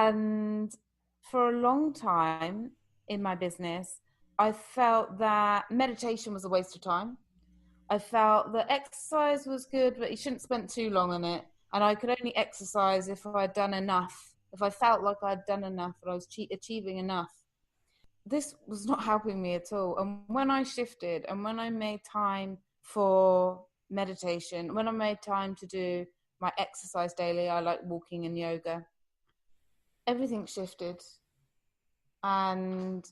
And for a long time in my business, I felt that meditation was a waste of time. I felt that exercise was good, but you shouldn't spend too long on it. And I could only exercise if I'd done enough, if I felt like I'd done enough, that I was achieving enough. This was not helping me at all. And when I shifted and when I made time for meditation, when I made time to do my exercise daily, I like walking and yoga, everything shifted. And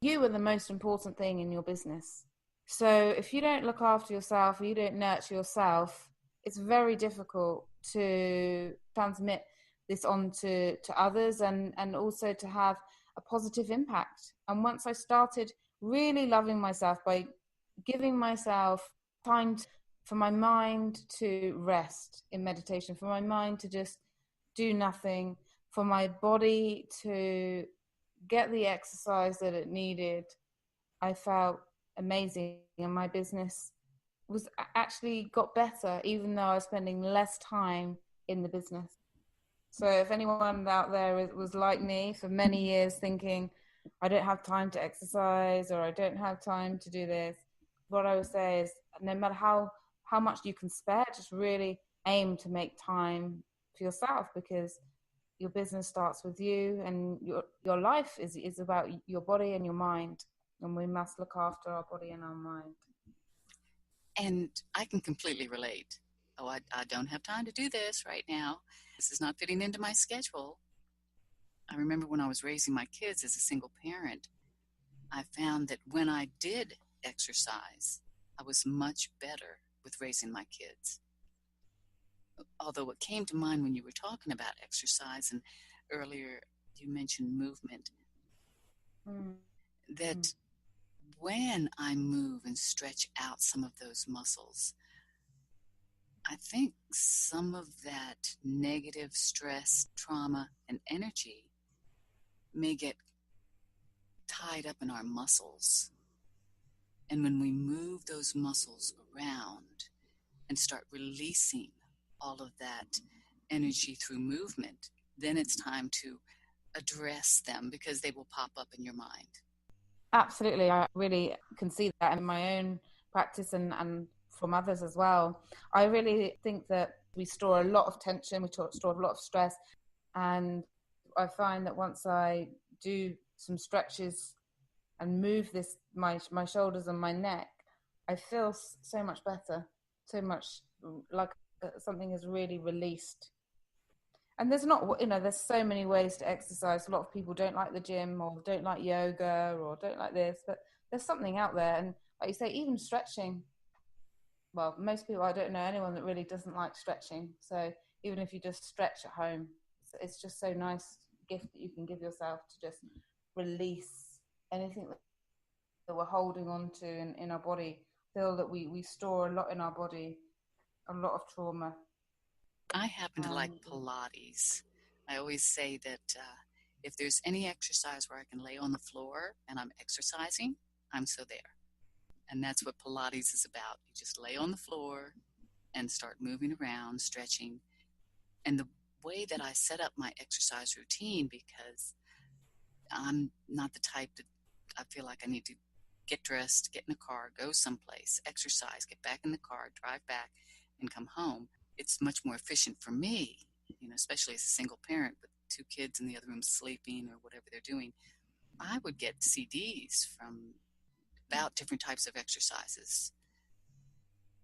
you are the most important thing in your business. So if you don't look after yourself, or you don't nurture yourself, it's very difficult to transmit this on to others, and also to have a positive impact. And once I started really loving myself by giving myself time for my mind to rest in meditation, for my mind to just do nothing, for my body to get the exercise that it needed, I felt amazing, and my business was actually got better, even though I was spending less time in the business. So if anyone out there was like me for many years, thinking I don't have time to exercise or I don't have time to do this, what I would say is, no matter how much you can spare, just really aim to make time for yourself, because your business starts with you, and your life is about your body and your mind, and we must look after our body and our mind. And I can completely relate. Oh, I don't have time to do this right now. This is not fitting into my schedule. I remember when I was raising my kids as a single parent, I found that when I did exercise, I was much better with raising my kids. Although what came to mind when you were talking about exercise, and earlier you mentioned movement, that when I move and stretch out some of those muscles, I think some of that negative stress, trauma, and energy may get tied up in our muscles. And when we move those muscles around and start releasing all of that energy through movement, then it's time to address them, because they will pop up in your mind. Absolutely. I really can see that in my own practice, and from others as well. I really think that we store a lot of tension, we store a lot of stress, and I find that once I do some stretches and move my shoulders and my neck, I feel so much better, so much like something is really released. And there's so many ways to exercise. A lot of people don't like the gym, or don't like yoga, or don't like this, but there's something out there. And like you say, even stretching, well, most people, I don't know anyone that really doesn't like stretching. So even if you just stretch at home, it's just so nice gift that you can give yourself to just release anything that we're holding on to in our body. Feel that we store a lot in our body, a lot of trauma. I happen to like Pilates. I always say that if there's any exercise where I can lay on the floor and I'm exercising, I'm so there. And that's what Pilates is about. You just lay on the floor and start moving around, stretching. And the way that I set up my exercise routine, because I'm not the type that I feel like I need to get dressed, get in a car, go someplace, exercise, get back in the car, drive back, and come home. It's much more efficient for me, especially as a single parent with 2 kids in the other room sleeping or whatever they're doing. I would get CDs about different types of exercises,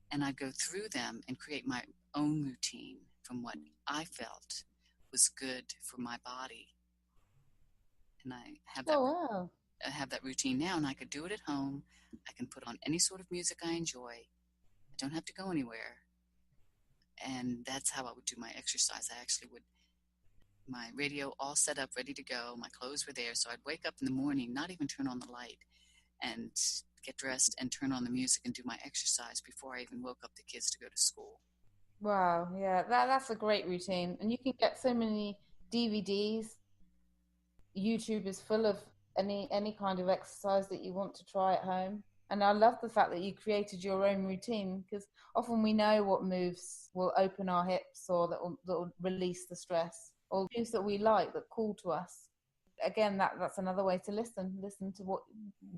and I'd go through them and create my own routine from what I felt was good for my body. And I have that. Oh, wow. I have that routine now, and I could do it at home. I can put on any sort of music I enjoy. I don't have to go anywhere. And that's how I would do my exercise. I actually would, my radio all set up, ready to go. My clothes were there. So I'd wake up in the morning, not even turn on the light, and get dressed and turn on the music and do my exercise before I even woke up the kids to go to school. Wow. Yeah, that's a great routine. And you can get so many DVDs. YouTube is full of any kind of exercise that you want to try at home. And I love the fact that you created your own routine, because often we know what moves will open our hips or that will release the stress. or views that we like that call to us. Again, that's another way to listen to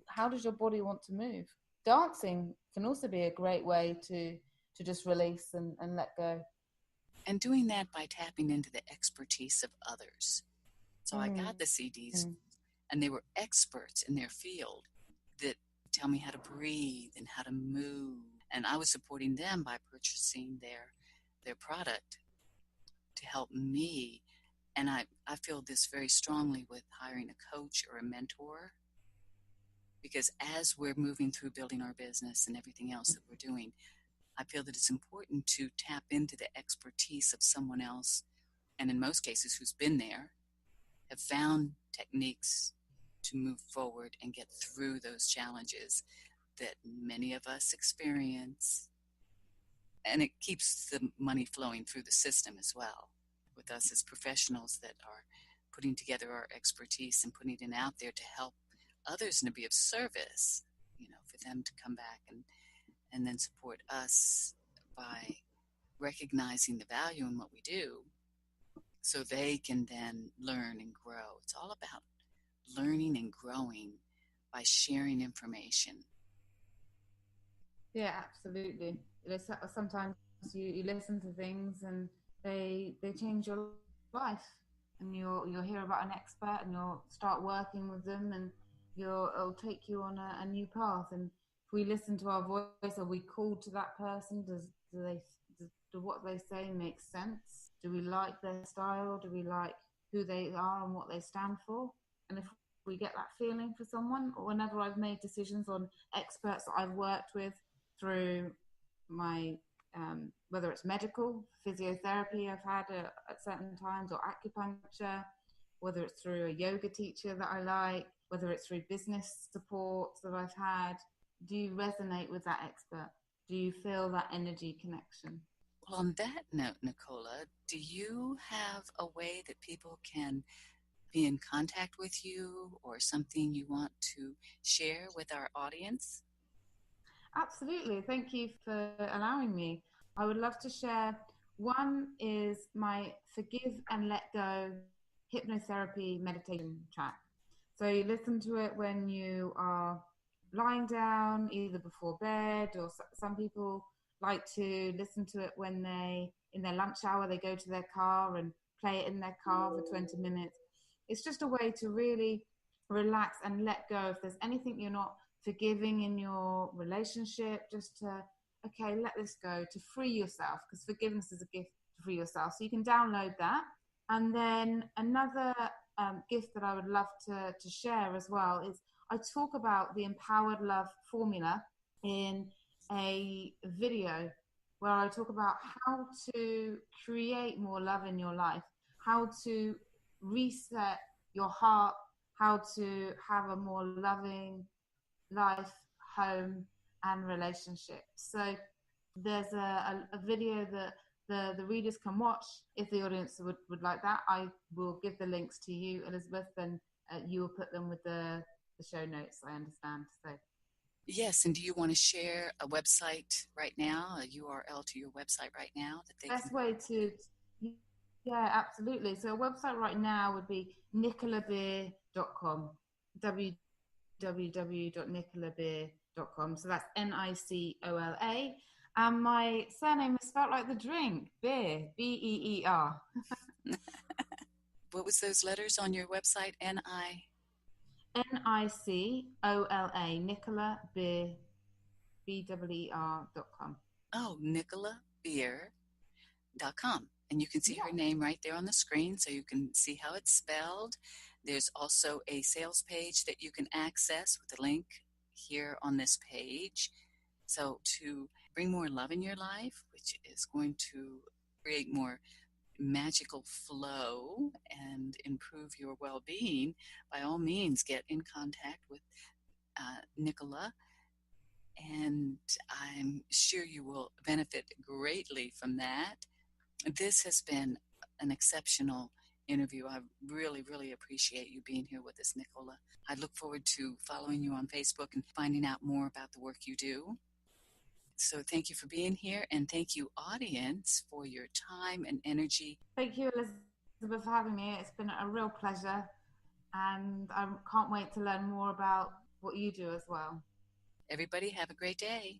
how does your body want to move. Dancing can also be a great way to just release and let go. And doing that by tapping into the expertise of others. So I got the Mm. CDs, and they were experts in their field that tell me how to breathe and how to move. And I was supporting them by purchasing their product to help me. And I feel this very strongly with hiring a coach or a mentor, because as we're moving through building our business and everything else that we're doing, I feel that it's important to tap into the expertise of someone else, and in most cases who's been there, have found techniques to move forward and get through those challenges that many of us experience. And it keeps the money flowing through the system as well, with us as professionals that are putting together our expertise and putting it out there to help others and to be of service, for them to come back and then support us by recognizing the value in what we do so they can then learn and grow. It's all about learning and growing by sharing information. Yeah, absolutely. Sometimes you listen to things and they change your life, and you'll hear about an expert and you'll start working with them, and it'll take you on a new path. And if we listen to our voice, are we called to that person? Do what they say make sense? Do we like their style? Do we like who they are and what they stand for? And if we get that feeling for someone, or whenever I've made decisions on experts that I've worked with through my whether it's medical physiotherapy I've had at certain times, or acupuncture, whether it's through a yoga teacher that I like, whether it's through business support that I've had, do you resonate with that expert? Do you feel that energy connection? Well, on that note, Nicola, do you have a way that people can be in contact with you, or something you want to share with our audience? Absolutely. Thank you for allowing me. I would love to share. One is my Forgive and Let Go hypnotherapy meditation track. So you listen to it when you are lying down, either before bed, or some people like to listen to it when in their lunch hour, they go to their car and play it in their car for 20 minutes. It's just a way to really relax and let go. If there's anything you're not forgiving in your relationship, just to, okay, let this go, to free yourself, because forgiveness is a gift to free yourself. So you can download that. And then another gift that I would love to share as well is I talk about the empowered love formula in a video where I talk about how to create more love in your life, how to reset your heart, how to have a more loving life, home, and relationship. So there's a video that the readers can watch. If the audience would like that, I will give the links to you, Elizabeth, and you will put them with the show notes, I understand. So Yes, and do you want to share a website right now, a URL to your website right now that they best can? way to, yeah, absolutely. So a website right now would be nicolabeer.com, www.nicolabeer.com. So that's Nicola. And my surname is spelled like the drink, beer, Beer. What was those letters on your website? Nicola, Nicola Beer, BEER.com. Oh, NicolaBeer.com. And you can see her Yeah. name right there on the screen, so you can see how it's spelled. There's also a sales page that you can access with a link here on this page. So to bring more love in your life, which is going to create more magical flow and improve your well-being, by all means get in contact with Nicola, and I'm sure you will benefit greatly from that. This has been an exceptional interview. I really, really appreciate you being here with us, Nicola. I look forward to following you on Facebook and finding out more about the work you do. So thank you for being here, and thank you, audience, for your time and energy. Thank you, Elizabeth. Elizabeth, for having me. It's been a real pleasure, and I can't wait to learn more about what you do as well. Everybody have a great day.